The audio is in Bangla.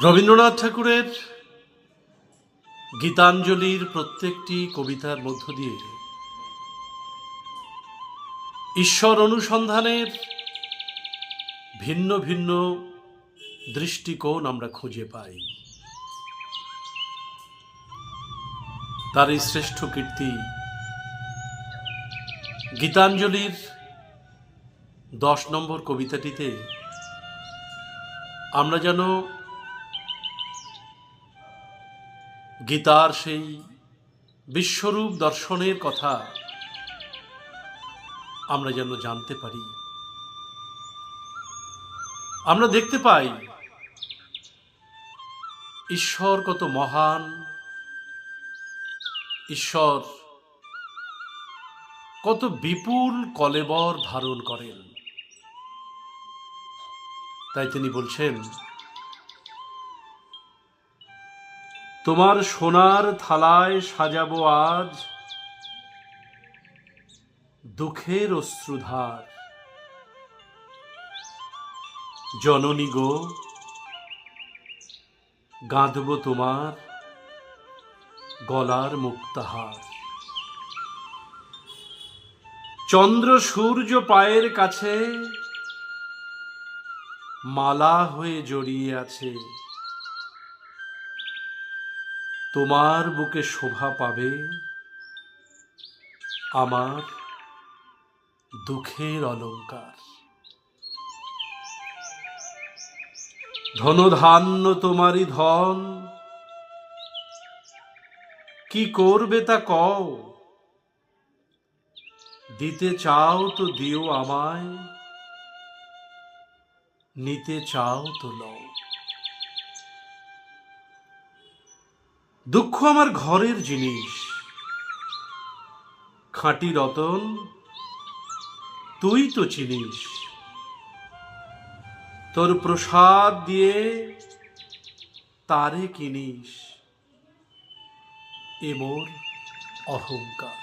রবীন্দ্রনাথ ঠাকুরের গীতাঞ্জলির প্রত্যেকটি কবিতার মধ্য দিয়ে ঈশ্বর অনুসন্ধানের ভিন্ন ভিন্ন দৃষ্টিকোণ আমরা খুঁজে পাই। তার এই শ্রেষ্ঠ কীর্তি গীতাঞ্জলির 10 নম্বর কবিতাটিতে আমরা যেন গীতার সেই বিশ্বরূপ দর্শনের কথা আমরা যেন জানতে পারি। আমরা দেখতে পাই ঈশ্বর কত মহান, ঈশ্বর কত বিপুল কলেবর ধারণ করেন। তাই তিনি বলছেন, তোমার সোনার থালায় সাজাবো আজ দুঃখের অশ্রুধার। জননী গো, গাঁথব তোমার গলার মুক্তাহার। চন্দ্র সূর্য পায়ের কাছে মালা হয়ে জড়িয়ে আছে। তোমার বুকে শোভা পাবে আমার দুঃখের অলঙ্কার। ধনধান্য তোমারই ধন, কি করবে তা কও। দিতে চাও তো দিও আমায়, নিতে চাও তো লও। দুঃখ আমার ঘরের জিনিস, খাঁটি রতন তুই তো চিনিস। তোর প্রসাদ দিয়ে তারে কিনিস, এ মোর অহংকার।